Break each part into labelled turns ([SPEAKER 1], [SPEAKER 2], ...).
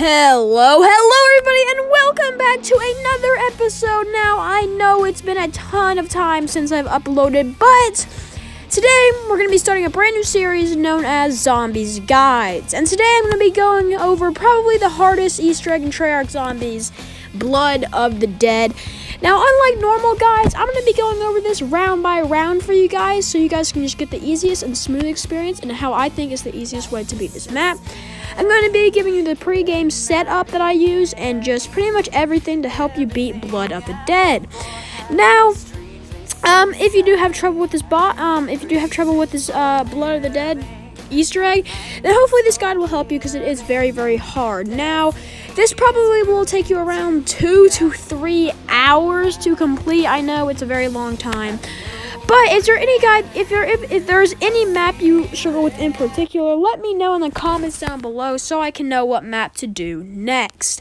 [SPEAKER 1] Hello everybody, and welcome back to another episode. Now, I know it's been a ton of time since I've uploaded, but today we're going to be starting a brand new series known as Zombies Guides. And today I'm going to be going over probably the hardest Easter egg and Treyarch zombies, Blood of the Dead. Now, unlike normal guides, I'm going to be going over this round by round for you guys, so you guys can just get the easiest and smooth experience and how I think is the easiest way to beat this map. I'm going to be giving you the pre-game setup that I use and just pretty much everything to help you beat Blood of the Dead. Now, if you do have trouble with this Blood of the Dead Easter egg, then hopefully this guide will help you because it is very, very hard. Now, this probably will take you around 2 to 3 hours to complete. I know it's a very long time. But is there any guide, if there's any map you struggle with in particular, let me know in the comments down below so I can know what map to do next.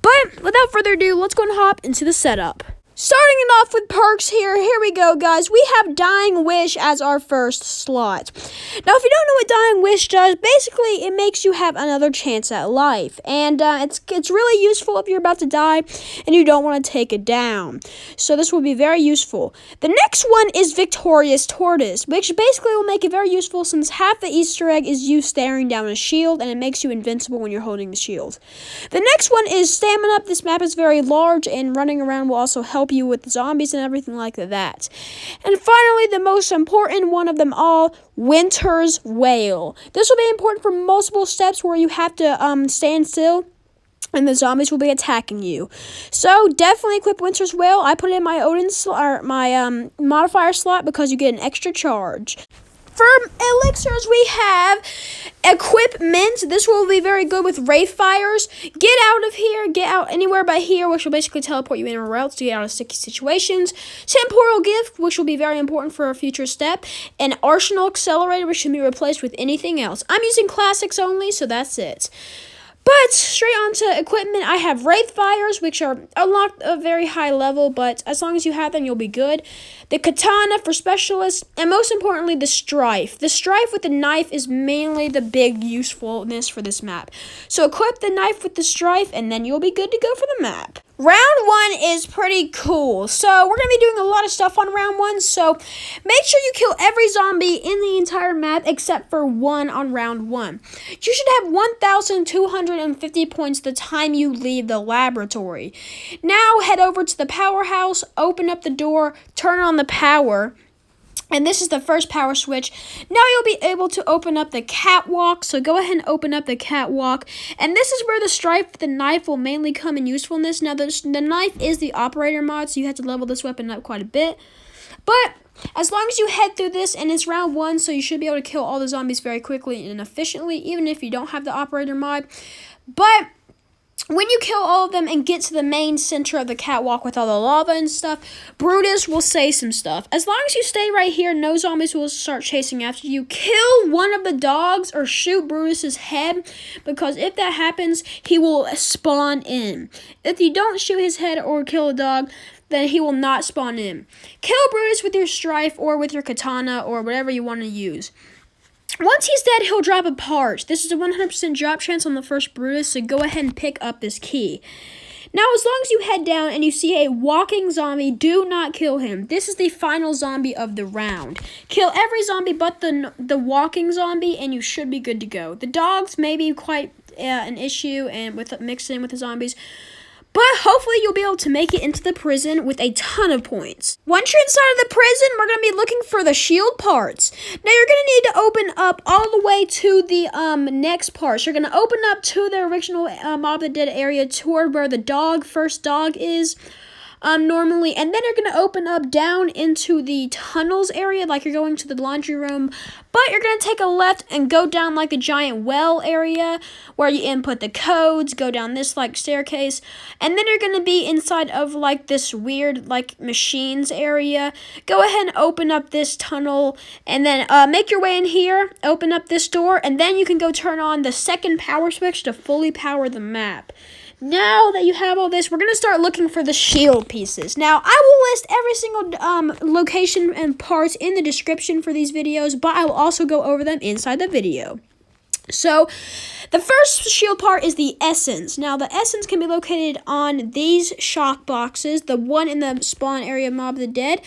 [SPEAKER 1] But without further ado, let's go and hop into the setup. Starting it off with perks here we go, guys. We have Dying Wish as our first slot. Now, if you don't know what Dying Wish does, basically it makes you have another chance at life. And it's really useful if you're about to die and you don't want to take it down. So this will be very useful. The next one is Victorious Tortoise, which basically will make it very useful since half the Easter egg is you staring down a shield and it makes you invincible when you're holding the shield. The next one is Stamina. This map is very large and running around will also help you with zombies and everything like that. And finally, the most important one of them all, Winter's Wail. This will be important for multiple steps where you have to stand still and the zombies will be attacking you. So definitely equip Winter's Wail. I put it in my Odin my modifier slot because you get an extra charge. For elixirs, we have Equipment. This will be very good with Wraith Fires. Get out of here. Get out anywhere but here, which will basically teleport you anywhere else to get out of sticky situations. Temporal Gift, which will be very important for a future step. An Arsenal Accelerator, which can be replaced with anything else. I'm using classics only, so that's it. But straight on to equipment, I have Wraith Fires, which are unlocked at a very high level, but as long as you have them, you'll be good. The Katana for specialists, and most importantly, the Strife. The Strife with the knife is mainly the big usefulness for this map. So equip the knife with the Strife, and then you'll be good to go for the map. Round 1 is pretty cool. So we're going to be doing a lot of stuff on round 1. So make sure you kill every zombie in the entire map except for one on round 1. You should have 1,250 points the time you leave the laboratory. Now head over to the powerhouse, open up the door, turn on the power. And this is the first power switch. Now you'll be able to open up the catwalk. So go ahead and open up the catwalk. And this is where the Strife with the knife will mainly come in usefulness. Now the knife is the operator mod, so you have to level this weapon up quite a bit. But as long as you head through this, and it's round 1, so you should be able to kill all the zombies very quickly and efficiently, even if you don't have the operator mod. But when you kill all of them and get to the main center of the catwalk with all the lava and stuff, Brutus will say some stuff. As long as you stay right here, no zombies will start chasing after you. Kill one of the dogs or shoot Brutus's head, because if that happens, he will spawn in. If you don't shoot his head or kill a dog, then he will not spawn in. Kill Brutus with your Strife or with your Katana or whatever you want to use. Once he's dead, he'll drop a part. This is a 100% drop chance on the first Brutus, so go ahead and pick up this key. Now, as long as you head down and you see a walking zombie, do not kill him. This is the final zombie of the round. Kill every zombie but the walking zombie, and you should be good to go. The dogs may be quite an issue and with mixed in with the zombies, but hopefully you'll be able to make it into the prison with a ton of points. Once you're inside of the prison, we're going to be looking for the shield parts. Now you're going to need to open up all the way to the next parts. You're going to open up to the original Mob of the Dead area toward where the first dog is. Normally, and then you're going to open up down into the tunnels area like you're going to the laundry room, but you're going to take a left and go down like the giant well area where you input the codes, go down this like staircase, and then you're going to be inside of like this weird like machines area. Go ahead and open up this tunnel and then make your way in here, open up this door, and then you can go turn on the second power switch to fully power the map. Now that you have all this, we're going to start looking for the shield pieces. Now, I will list every single location and parts in the description for these videos, but I will also go over them inside the video. So, the first shield part is the essence. Now, the essence can be located on these shock boxes, the one in the spawn area Mob of the Dead,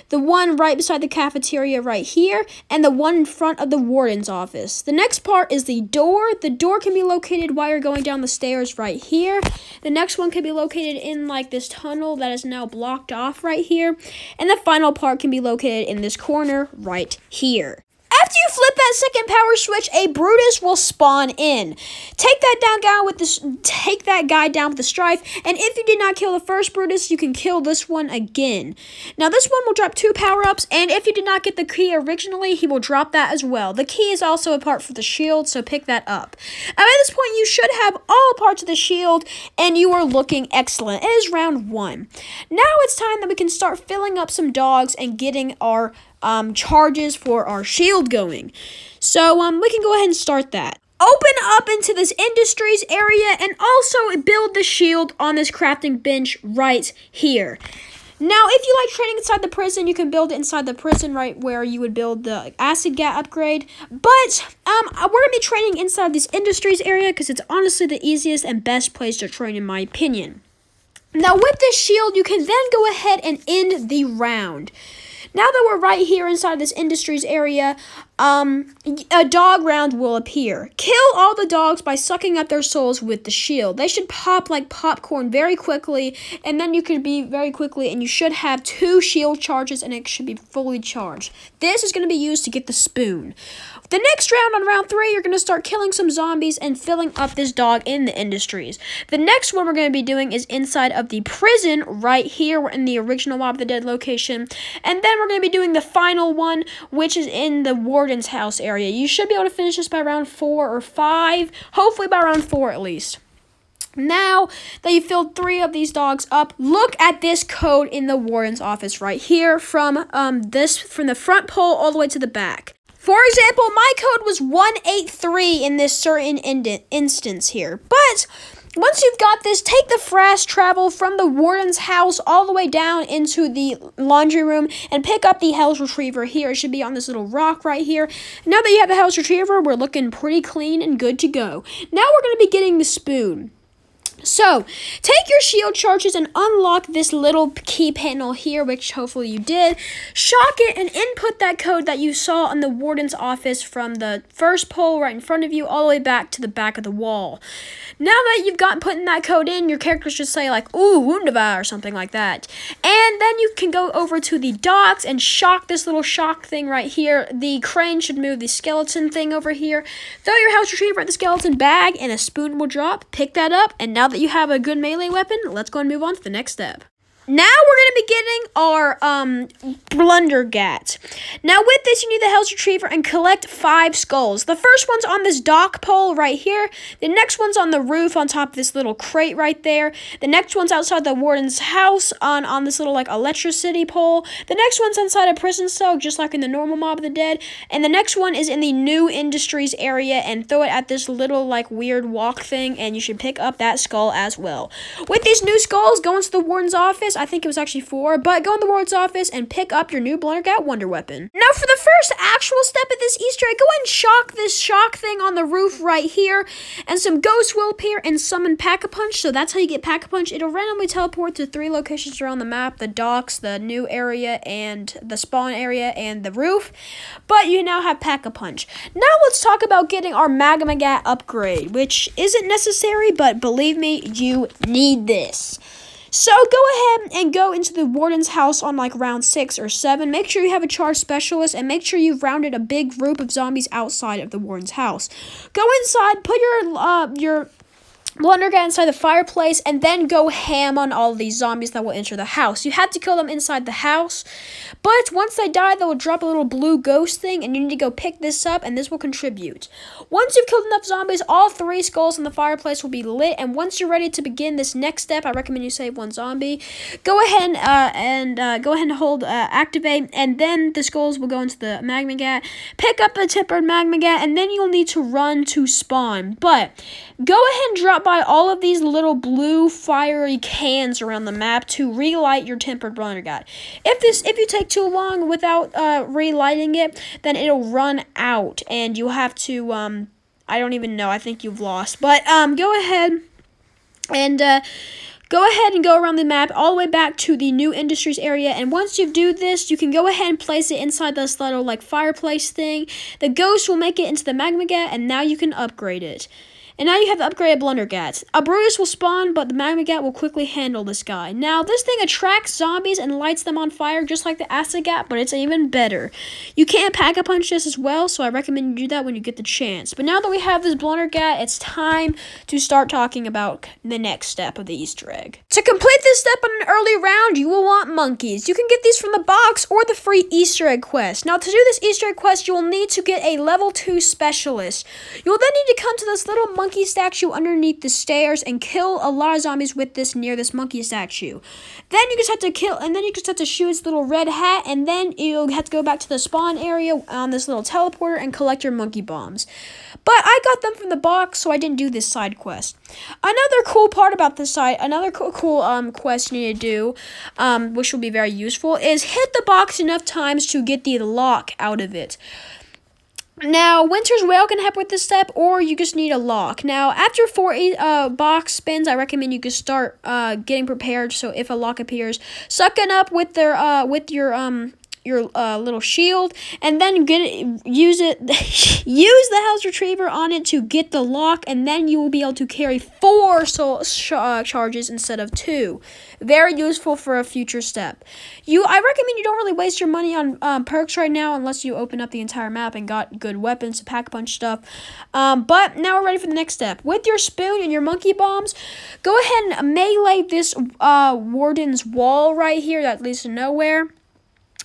[SPEAKER 1] the one right beside the cafeteria right here, and the one in front of the Warden's office. The next part is the door. The door can be located while you're going down the stairs right here. The next one can be located in like this tunnel that is now blocked off right here. And the final part can be located in this corner right here. After you flip that second power switch, a Brutus will spawn in. Take that guy down with the strife, and if you did not kill the first Brutus, you can kill this one again. Now, this one will drop 2 power-ups, and if you did not get the key originally, he will drop that as well. The key is also a part for the shield, so pick that up. At this point, you should have all parts of the shield, and you are looking excellent. It is round 1. Now it's time that we can start filling up some dogs and getting our charges for our shield going. So we can go ahead and start that. Open up into this industries area and also build the shield on this crafting bench right here. Now, if you like training inside the prison, you can build it inside the prison right where you would build the acid gat upgrade. But we're going to be training inside this industries area because it's honestly the easiest and best place to train in my opinion. Now, with this shield, you can then go ahead and end the round. Now that we're right here inside this industries area, a dog round will appear. Kill all the dogs by sucking up their souls with the shield. They should pop like popcorn very quickly, and then you could be very quickly, and you should have 2 shield charges, and it should be fully charged. This is going to be used to get the spoon. The next round, on round 3, you're going to start killing some zombies and filling up this dog in the industries. The next one we're going to be doing is inside of the prison right here. We're in the original Mob of the Dead location. And then we're going to be doing the final one, which is in the Warden's house area. You should be able to finish this by round 4 or 5, hopefully by round 4 at least. Now that you filled 3 of these dogs up, look at this code in the Warden's office right here from the front pole all the way to the back. For example, my code was 183 in this certain instance here. But once you've got this, take the fast travel from the Warden's house all the way down into the laundry room and pick up the house retriever here. It should be on this little rock right here. Now that you have the house retriever, we're looking pretty clean and good to go. Now we're going to be getting the spoon. So, take your shield charges and unlock this little key panel here, which hopefully you did. Shock it and input that code that you saw in the Warden's office from the first pole right in front of you all the way back to the back of the wall. Now that you've gotten putting that code in, your character should say like, ooh, Wunderbar, or something like that. And then you can go over to the docks and shock this little shock thing right here. The crane should move the skeleton thing over here. Throw your house retriever at the skeleton bag and a spoon will drop. Pick that up, and now that you have a good melee weapon, let's go and move on to the next step. Now we're going to be getting our Blunder Gat. Now with this, you need the House Retriever and collect 5 skulls. The first one's on this dock pole right here. The next one's on the roof on top of this little crate right there. The next one's outside the Warden's house on this little like electricity pole. The next one's inside a prison cell, just like in the normal Mob of the Dead. And the next one is in the new industries area, and throw it at this little like weird walk thing, and you should pick up that skull as well. With these new skulls, go into the Warden's office. I think it was actually 4, but go in the Warden's office and pick up your new Blunder Gat Wonder Weapon. Now for the first actual step of this Easter egg, go ahead and shock this shock thing on the roof right here, and some ghosts will appear and summon Pack-a-Punch. So that's how you get Pack-a-Punch. It'll randomly teleport to 3 locations around the map: the docks, the new area, and the spawn area, and the roof. But you now have Pack-a-Punch. Now let's talk about getting our Magma Gat upgrade, which isn't necessary, but believe me, you need this. So go ahead and go into the Warden's house on like round 6 or 7. Make sure you have a charge specialist, and make sure you've rounded a big group of zombies outside of the Warden's house. Go inside, put your Blunder Gat inside the fireplace, and then go ham on all of these zombies that will enter the house. You have to kill them inside the house, but once they die, they will drop a little blue ghost thing, and you need to go pick this up, and this will contribute. Once you've killed enough zombies, all 3 skulls in the fireplace will be lit, and once you're ready to begin this next step, I recommend you save 1 zombie. Go ahead and hold activate, and then the skulls will go into the Magma Gat. Pick up the tempered Magma Gat, and then you'll need to run to spawn. But go ahead and drop by all of these little blue fiery cans around the map to relight your tempered Blunder Gat. If you take too long without relighting it, then it'll run out, and you'll have to I don't even know. I think you've lost. But go ahead and go around the map all the way back to the new industries area. And once you do this, you can go ahead and place it inside this little like fireplace thing. The ghost will make it into the Magma Gat, and now you can upgrade it. And now you have the upgraded Blunder Gats. A Brutus will spawn, but the Magma Gat will quickly handle this guy. Now, this thing attracts zombies and lights them on fire, just like the Acid Gat, but it's even better. You can't Pack-a-Punch this as well, so I recommend you do that when you get the chance. But now that we have this Blunder Gat, it's time to start talking about the next step of the Easter egg. To complete this step on an early round, you will want monkeys. You can get these from the box or the free Easter egg quest. Now, to do this Easter egg quest, you will need to get a level 2 specialist. You will then need to come to this little monkey statue underneath the stairs and kill a lot of zombies with this near this monkey statue. Then you just have to shoot its little red hat, and then you'll have to go back to the spawn area on this little teleporter and collect your monkey bombs. But I got them from the box, so I didn't do this side quest. Another cool part about this side, another cool quest you need to do, which will be very useful, is hit the box enough times to get the lock out of it. Now, Winter's Whale can help with this step, or you just need a lock. Now, after 4 box spins, I recommend you can start getting prepared. So if a lock appears, suck it up with your little shield, and then use the house retriever on it to get the lock, and then you will be able to carry 4 soul charges instead of 2. Very useful for a future step. I recommend you don't really waste your money on perks right now unless you open up the entire map and got good weapons to Pack-a-Punch stuff. But now we're ready for the next step. With your spoon and your monkey bombs, go ahead and melee this Warden's wall right here that leads to nowhere.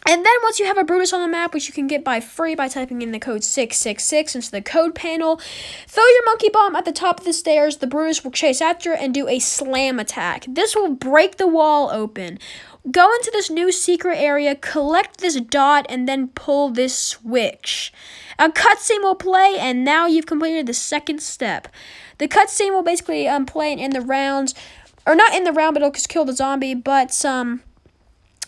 [SPEAKER 1] And then once you have a Brutus on the map, which you can get by free by typing in the code 666 into the code panel, throw your monkey bomb at the top of the stairs. The Brutus will chase after it and do a slam attack. This will break the wall open. Go into this new secret area, collect this dot, and then pull this switch. A cutscene will play, and now you've completed the second step. The cutscene will basically play in the rounds, or not in the round, but it'll just kill the zombie, but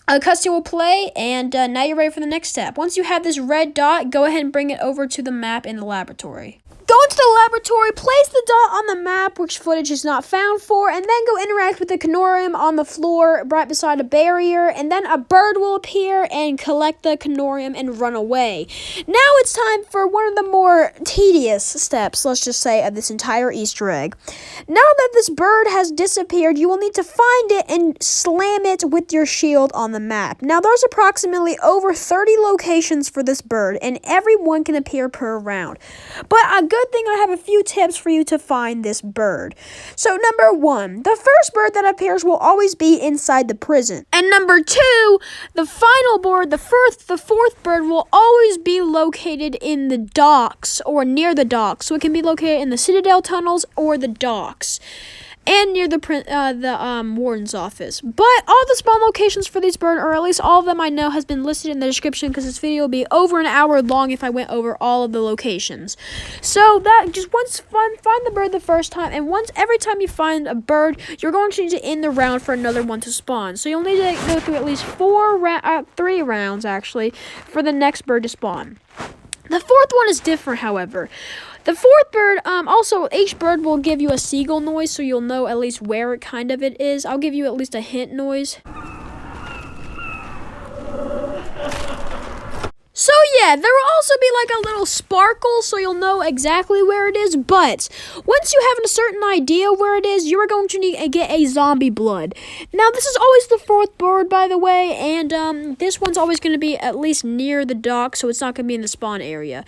[SPEAKER 1] a cutscene will play, and now you're ready for the next step. Once you have this red dot, go ahead and bring it over to the map in the laboratory. Go into the laboratory, place the dot on the map, which footage is not found for, and then go interact with the Canorium on the floor right beside a barrier, and then a bird will appear and collect the Canorium and run away. Now it's time for one of the more tedious steps, let's just say, of this entire Easter egg. Now that this bird has disappeared, you will need to find it and slam it with your shield on the map. Now there's approximately over 30 locations for this bird, and every one can appear per round. But a good thing, I have a few tips for you to find this bird. So number 1, the first bird that appears will always be inside the prison. And number 2, the final bird, the fourth bird will always be located in the docks or near the docks. So it can be located in the Citadel tunnels or the docks, and near the Warden's office. But all the spawn locations for these birds, or at least all of them I know, has been listed in the description, because this video will be over an hour long if I went over all of the locations. So that just find the bird the first time, and every time you find a bird, you're going to need to end the round for another one to spawn. So you'll need to go through at least 3 rounds actually for the next bird to spawn. The fourth one is different, however. The fourth bird, also, each bird will give you a seagull noise, so you'll know at least where it is. I'll give you at least a hint noise. So yeah, there will also be like a little sparkle, so you'll know exactly where it is. But once you have a certain idea where it is, you are going to need to get a zombie blood. Now this is always the fourth bird, by the way, and this one's always going to be at least near the dock, so it's not going to be in the spawn area.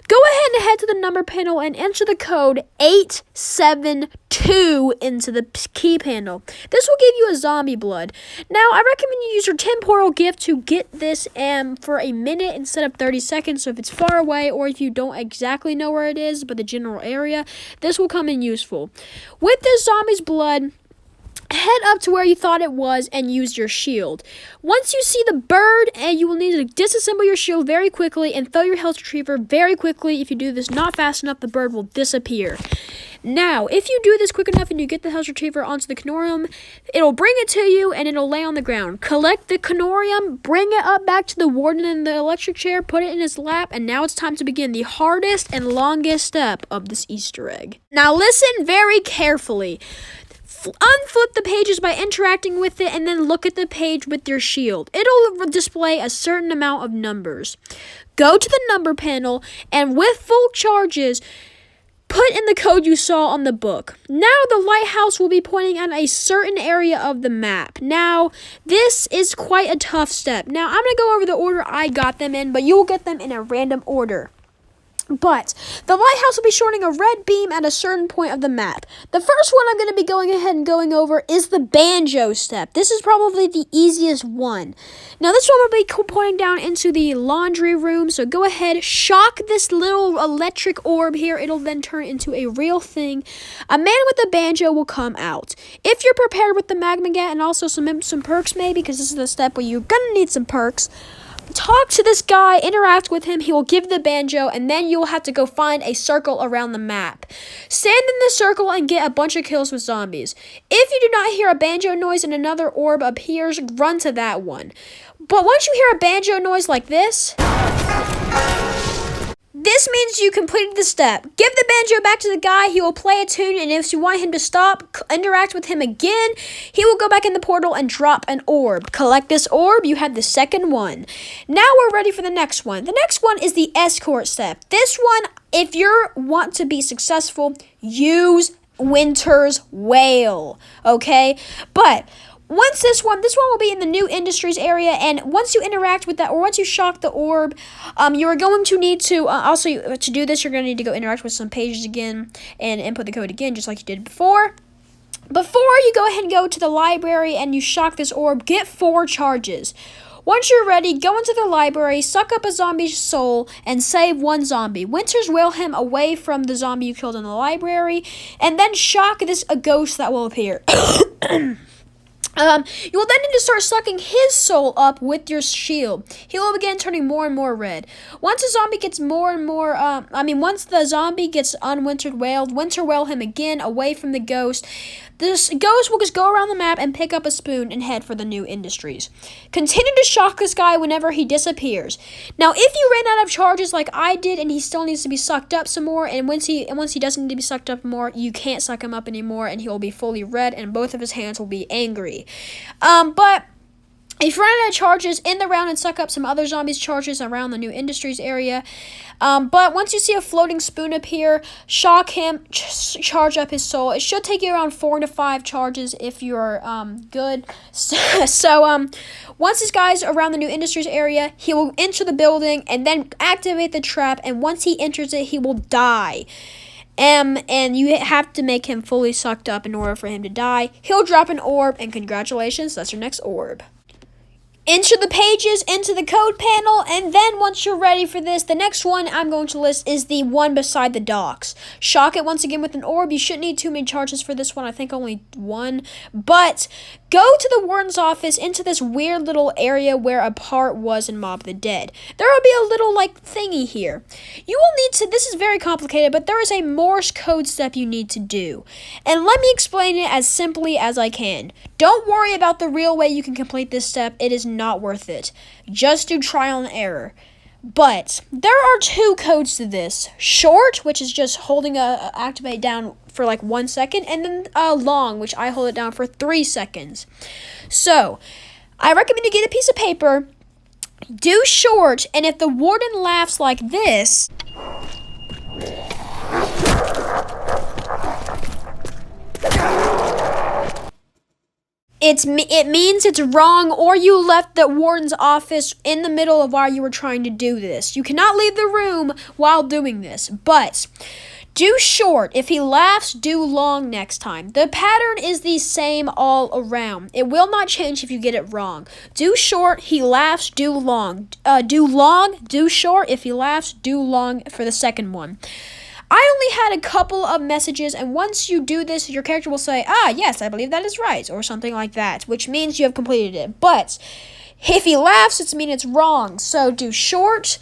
[SPEAKER 1] Go ahead and head to the number panel and enter the code 872 into the key panel. This will give you a zombie blood. Now I recommend you use your temporal gift to get this for a minute instead of 30 seconds. So if it's far away, or if you don't exactly know where it is, but the general area, this will come in useful. With this zombie's blood, head up to where you thought it was and use your shield. Once you see the bird, and you will need to disassemble your shield very quickly and throw your health retriever very quickly. If you do this not fast enough, the bird will disappear. Now, if you do this quick enough and you get the Hell's Retriever onto the Canorium, it'll bring it to you and it'll lay on the ground. Collect the Canorium, bring it up back to the Warden in the electric chair, put it in his lap, and now it's time to begin the hardest and longest step of this Easter egg. Now listen very carefully. Unflip the pages by interacting with it and then look at the page with your shield. It'll display a certain amount of numbers. Go to the number panel and with full charges, put in the code you saw on the book. Now the lighthouse will be pointing at a certain area of the map. Now, this is quite a tough step. Now, I'm going to go over the order I got them in, but you will get them in a random order. But the lighthouse will be showing a red beam at a certain point of the map. The first one I'm going to be going ahead and going over is the Banjo step. This is probably the easiest one. Now this one will be pointing down into the laundry room. So go ahead, shock this little electric orb here. It'll then turn into a real thing. A man with a banjo will come out. If you're prepared with the Magma Gat and also some perks maybe, because this is the step where you're going to need some perks, talk to this guy, interact with him, he will give the banjo, and then you'll have to go find a circle around the map. Stand in the circle and get a bunch of kills with zombies. If you do not hear a banjo noise and another orb appears, run to that one. But once you hear a banjo noise like this, this means you completed the step. Give the banjo back to the guy, he will play a tune, and if you want him to stop, interact with him again, he will go back in the portal and drop an orb. Collect this orb, you have the second one. Now we're ready for the next one. The next one is the Escort step. This one, if you want to be successful, use Winter's Wail, okay? But once this one will be in the new Industries area, and once you interact with that, or once you shock the orb, you are going to need to, to do this, you're going to need to go interact with some pages again, and input the code again, just like you did before. Before you go ahead and go to the library and you shock this orb, get 4 charges. Once you're ready, go into the library, suck up a zombie's soul, and save 1 zombie. Winter's Wail him away from the zombie you killed in the library, and then shock a ghost that will appear. You will then need to start sucking his soul up with your shield. He will begin turning more and more red. Once the zombie gets once the zombie gets unwintered wailed, winter wail him again away from the ghost. This ghost will just go around the map and pick up a spoon and head for the new Industries. Continue to shock this guy whenever he disappears. Now, if you ran out of charges like I did and he still needs to be sucked up some more, and once he doesn't need to be sucked up more, you can't suck him up anymore, and he will be fully red, and both of his hands will be angry. But if you run out of charges, end the round and suck up some other zombies' charges around the new Industries area. But once you see a floating spoon appear, shock him, charge up his soul. It should take you around 4 to 5 charges if you're good. So once this guy's around the new Industries area, he will enter the building and then activate the trap. And once he enters it, he will die. And you have to make him fully sucked up in order for him to die. He'll drop an orb, and congratulations, that's your next orb. Enter the pages into the code panel, and then once you're ready for this, the next one I'm going to list is the one beside the docks. Shock it once again with an orb. You shouldn't need too many charges for this one. I think only 1. But go to the Warden's office into this weird little area where a part was in Mob the Dead. There will be a little thingy here. You will need to, this is very complicated, but there is a Morse code step you need to do. And let me explain it as simply as I can. Don't worry about the real way you can complete this step. It is not worth it. Just do trial and error. But there are 2 codes to this. Short, which is just holding activate down for 1 second, and then long, which I hold it down for 3 seconds. So I recommend you get a piece of paper, do short, and if the warden laughs like this, it means it's wrong, or you left the warden's office in the middle of while you were trying to do this. You cannot leave the room while doing this, but do short. If he laughs, do long next time. The pattern is the same all around. It will not change if you get it wrong. Do short, he laughs, do long. Do long, do short. If he laughs, do long for the second one. I only had a couple of messages, and once you do this, your character will say, yes, I believe that is right, or something like that, which means you have completed it. But if he laughs, it means it's wrong. So do short,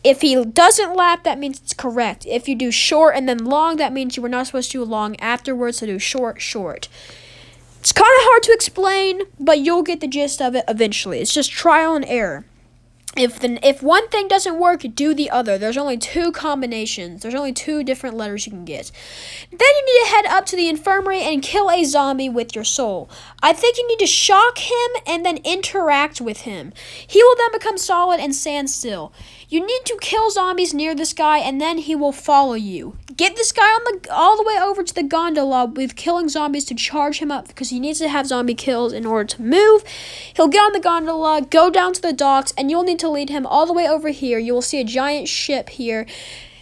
[SPEAKER 1] If he doesn't lap, that means it's correct. If you do short and then long, that means you were not supposed to do long afterwards, so do short, short. It's kind of hard to explain, but you'll get the gist of it eventually. It's just trial and error. If one thing doesn't work, do the other. There's only 2 combinations. There's only 2 different letters you can get. Then you need to head up to the infirmary and kill a zombie with your soul. I think you need to shock him and then interact with him. He will then become solid and stand still. You need to kill zombies near this guy, and then he will follow you. Get this guy all the way over to the gondola with killing zombies to charge him up, because he needs to have zombie kills in order to move. He'll get on the gondola, go down to the docks, and you'll need to lead him all the way over here. You will see a giant ship here.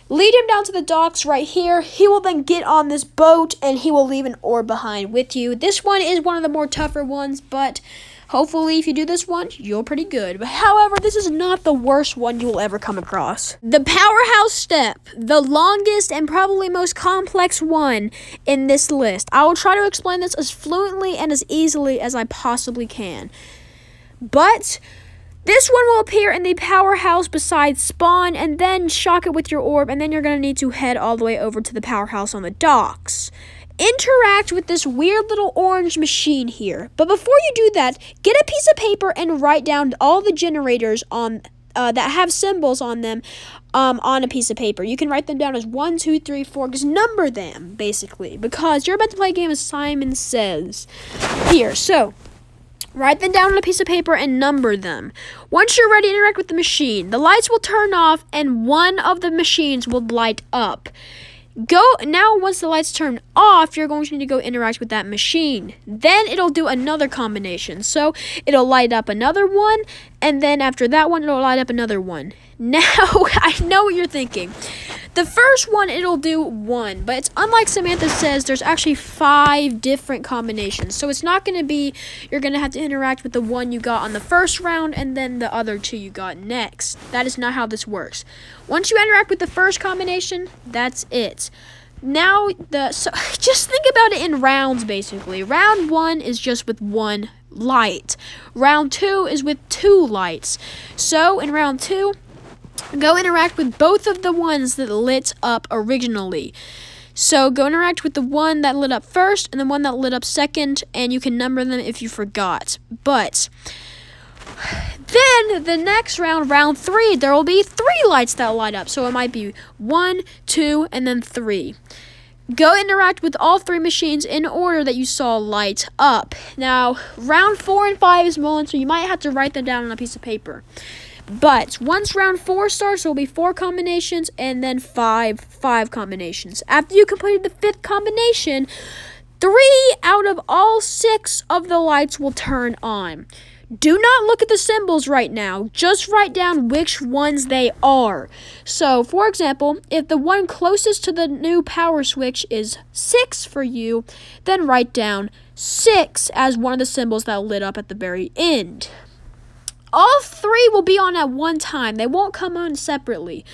[SPEAKER 1] Lead him down to the docks right here. He will then get on this boat, and he will leave an orb behind with you. This one is one of the more tougher ones, but hopefully, if you do this one, you're pretty good. But however, this is not the worst one you will ever come across. The powerhouse step, the longest and probably most complex one in this list. I will try to explain this as fluently and as easily as I possibly can. But this one will appear in the powerhouse beside spawn, and then shock it with your orb, and then you're going to need to head all the way over to the powerhouse on the docks. Interact with this weird little orange machine here. But before you do that, get a piece of paper and write down all the generators on that have symbols on them on a piece of paper. You can write them down as 1, 2, 3, 4. Just number them, basically, because you're about to play a game as Simon Says here. So write them down on a piece of paper and number them. Once you're ready to interact with the machine, the lights will turn off and one of the machines will light up. Once the lights turn off, you're going to need to go interact with that machine. Then it'll do another combination. So it'll light up another one, and then after that one, it'll light up another one. Now, I know what you're thinking. The first one, it'll do 1, but it's unlike Samantha Says, there's actually 5 different combinations. So it's not going to be, you're going to have to interact with the one you got on the first round and then the other 2 you got next. That is not how this works. Once you interact with the first combination, that's it. Now, just think about it in rounds, basically. Round 1 is just with 1 light. Round 2 is with 2 lights. So, in round 2, go interact with both of the ones that lit up originally. So go interact with the one that lit up first and the one that lit up second, and you can number them if you forgot. But then the next round, round 3, there will be 3 lights that light up. So it might be 1, 2, and then 3. Go interact with all 3 machines in order that you saw light up. Now, round 4 and 5 is mulligan, so you might have to write them down on a piece of paper. But once round 4 starts, there will be 4 combinations and then 5 combinations. After you completed the 5th combination, 3 out of all 6 of the lights will turn on. Do not look at the symbols right now. Just write down which ones they are. So, for example, if the one closest to the new power switch is 6 for you, then write down 6 as one of the symbols that lit up at the very end. All 3 will be on at one time. They won't come on separately.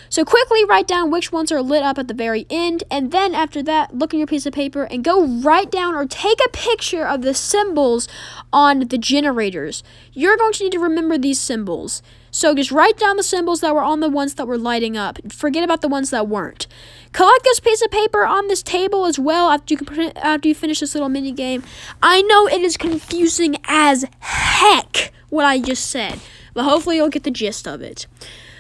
[SPEAKER 1] So quickly write down which ones are lit up at the very end, and then after that, look in your piece of paper and go write down or take a picture of the symbols on the generators. You're going to need to remember these symbols. So just write down the symbols that were on the ones that were lighting up. Forget about the ones that weren't. Collect this piece of paper on this table as well after you finish this little mini game. I know it is confusing as heck what I just said, but hopefully you'll get the gist of it.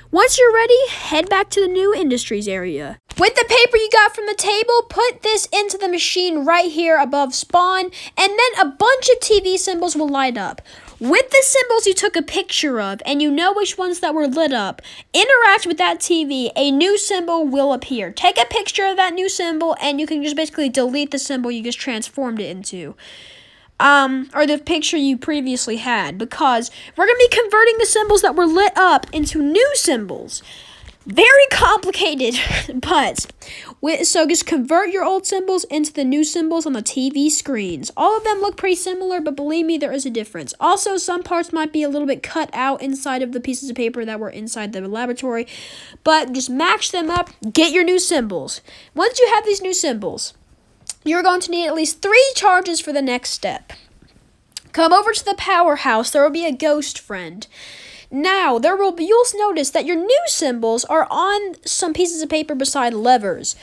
[SPEAKER 1] Once you're ready, head back to the new Industries area. With the paper you got from the table, put this into the machine right here above spawn, and then a bunch of TV symbols will light up. With the symbols you took a picture of, and you know which ones that were lit up, interact with that TV, a new symbol will appear. Take a picture of that new symbol, and you can just basically delete the symbol you just transformed it into. Or the picture you previously had, because we're going to be converting the symbols that were lit up into new symbols. Very complicated, but so just convert your old symbols into the new symbols on the TV screens. All of them look pretty similar, but believe me, there is a difference. Also, some parts might be a little bit cut out inside of the pieces of paper that were inside the laboratory, but just match them up, get your new symbols. Once you have these new symbols, you're going to need at least 3 charges for the next step. Come over to the powerhouse. There will be a ghost friend. Now, you'll notice that your new symbols are on some pieces of paper beside levers.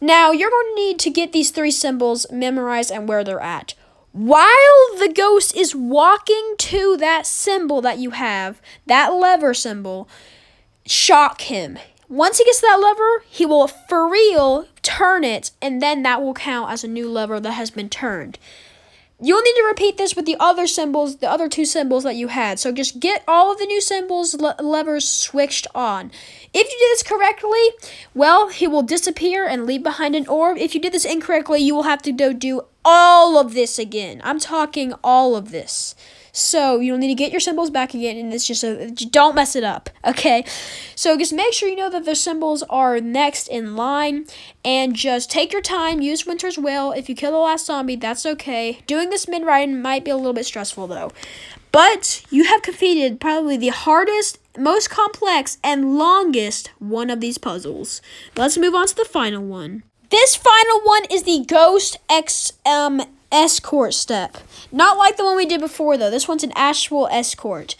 [SPEAKER 1] Now, you're going to need to get these 3 symbols memorized and where they're at. While the ghost is walking to that symbol that you have, that lever symbol, shock him. Once he gets to that lever, he will, for real, turn it, and then that will count as a new lever that has been turned. You'll need to repeat this with the other symbols, the other 2 symbols that you had. So just get all of the new symbols, levers switched on. If you did this correctly, well, he will disappear and leave behind an orb. If you did this incorrectly, you will have to go do all of this again. I'm talking all of this. So you'll need to get your symbols back again, and it's just don't mess it up, okay? So just make sure you know that the symbols are next in line, and just take your time. Use Winter's Will. If you kill the last zombie, that's okay. Doing this mid-ride might be a little bit stressful, though. But you have completed probably the hardest, most complex, and longest one of these puzzles. Let's move on to the final one. This final one is the Ghost Escort step. Not like the one we did before, though. This one's an actual escort.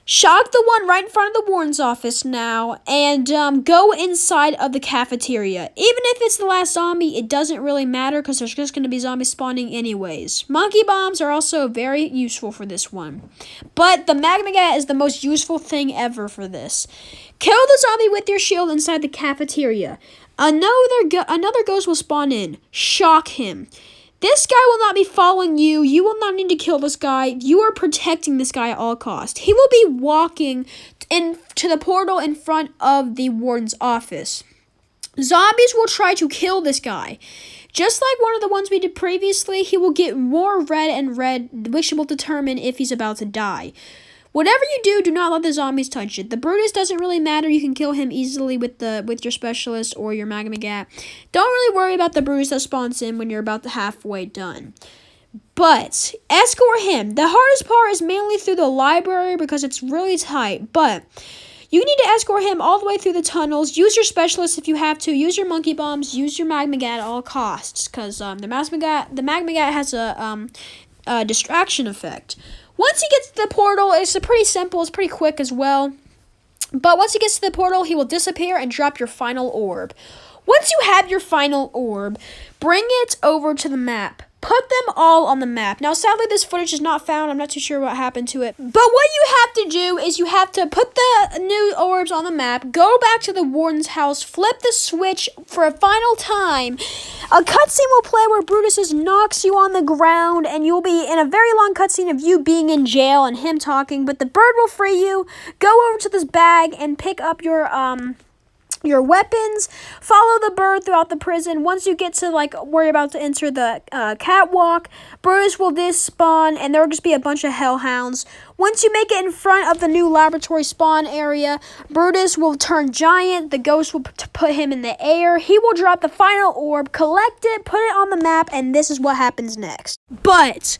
[SPEAKER 1] Shock the one right in front of the warden's office now, and go inside of the cafeteria. Even if it's the last zombie, it doesn't really matter because there's just going to be zombies spawning anyways. Monkey bombs are also very useful for this one. But the Magma Gat is the most useful thing ever for this. Kill the zombie with your shield inside the cafeteria. Another ghost will spawn in. Shock him. This guy will not be following you. You will not need to kill this guy. You are protecting this guy at all costs. He will be walking to the portal in front of the warden's office. Zombies will try to kill this guy. Just like one of the ones we did previously, he will get more red and red, which will determine if he's about to die. Whatever you do, do not let the zombies touch it. The Brutus doesn't really matter. You can kill him easily with your specialist or your Magma Gat. Don't really worry about the Brutus that spawns in when you're about halfway done. But escort him. The hardest part is mainly through the library because it's really tight. But you need to escort him all the way through the tunnels. Use your specialist if you have to. Use your monkey bombs. Use your Magma Gat at all costs because the Magma Gat has a distraction effect. Once he gets to the portal, it's pretty simple. It's pretty quick as well. But once he gets to the portal, he will disappear and drop your final orb. Once you have your final orb, bring it over to the map. Put them all on the map. Now, sadly, this footage is not found. I'm not too sure what happened to it. But what you have to do is you have to put the new orbs on the map, go back to the warden's house, flip the switch for a final time. A cutscene will play where Brutus knocks you on the ground, and you'll be in a very long cutscene of you being in jail and him talking. But the bird will free you. Go over to this bag and pick up your weapons. Follow the bird throughout the prison. Once you get to where you're about to enter the catwalk, Brutus will spawn, and there will just be a bunch of hellhounds. Once you make it in front of the new laboratory spawn area, Brutus will turn giant. The ghost will put him in the air. He will drop the final orb, collect it, put it on the map, and this is what happens next. But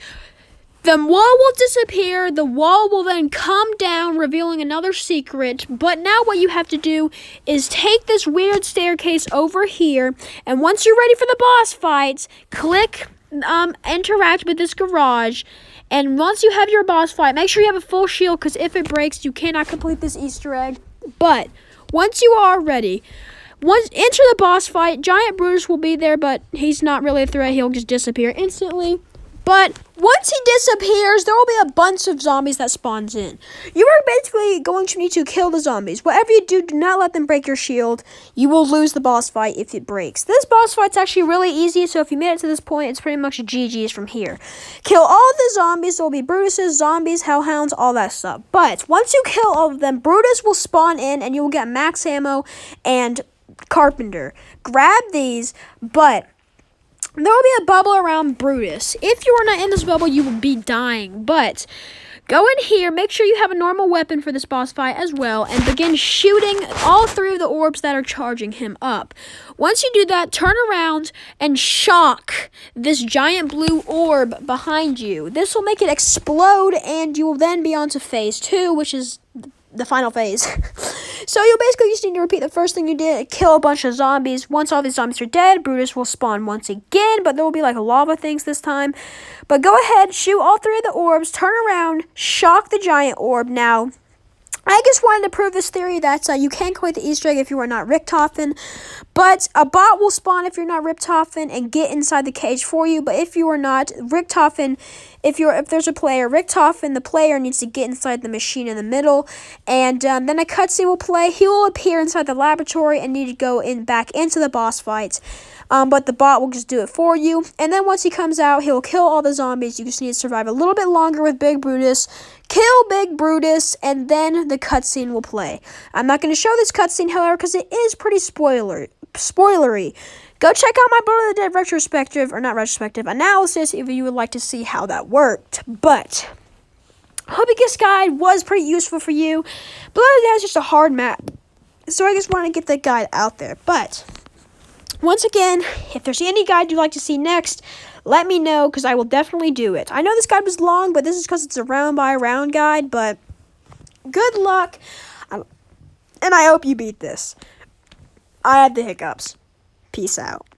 [SPEAKER 1] the wall will disappear. The wall will then come down, revealing another secret. But now what you have to do is take this weird staircase over here. And once you're ready for the boss fights, click interact with this garage. And once you have your boss fight, make sure you have a full shield, because if it breaks, you cannot complete this Easter egg. But once you are ready, enter the boss fight. Giant Brutus will be there, but he's not really a threat. He'll just disappear instantly. But once he disappears, there will be a bunch of zombies that spawns in. You are basically going to need to kill the zombies. Whatever you do, do not let them break your shield. You will lose the boss fight if it breaks. This boss fight's actually really easy, so if you made it to this point, it's pretty much GG's from here. Kill all of the zombies. There will be Brutuses, zombies, hellhounds, all that stuff. But once you kill all of them, Brutus will spawn in, and you will get max ammo and Carpenter. Grab these, but there will be a bubble around Brutus. If you are not in this bubble, you will be dying. But go in here, make sure you have a normal weapon for this boss fight as well, and begin shooting all 3 of the orbs that are charging him up. Once you do that, turn around and shock this giant blue orb behind you. This will make it explode, and you will then be on to phase 2, which is the final phase. So you basically just need to repeat the first thing you did, kill a bunch of zombies. Once all these zombies are dead, Brutus will spawn once again, but there will be lava things this time. But go ahead, shoot all 3 of the orbs, turn around, shock the giant orb. Now, I just wanted to prove this theory that you can complete the Easter egg if you are not Richtofen, but a bot will spawn if you're not Richtofen and get inside the cage for you. But if you are not Richtofen, if there's a player Richtofen, the player needs to get inside the machine in the middle, and then a cutscene will play. He will appear inside the laboratory and need to go back into the boss fight. But the bot will just do it for you. And then once he comes out, he'll kill all the zombies. You just need to survive a little bit longer with Big Brutus. Kill Big Brutus, and then the cutscene will play. I'm not going to show this cutscene, however, because it is pretty spoilery. Go check out my Blood of the Dead retrospective, or not retrospective, analysis if you would like to see how that worked. But I hope this guide was pretty useful for you. Blood of the Dead is just a hard map, so I just want to get that guide out there. But once again, if there's any guide you'd like to see next, let me know, because I will definitely do it. I know this guide was long, but this is because it's a round-by-round guide, but good luck, and I hope you beat this. I had the hiccups. Peace out.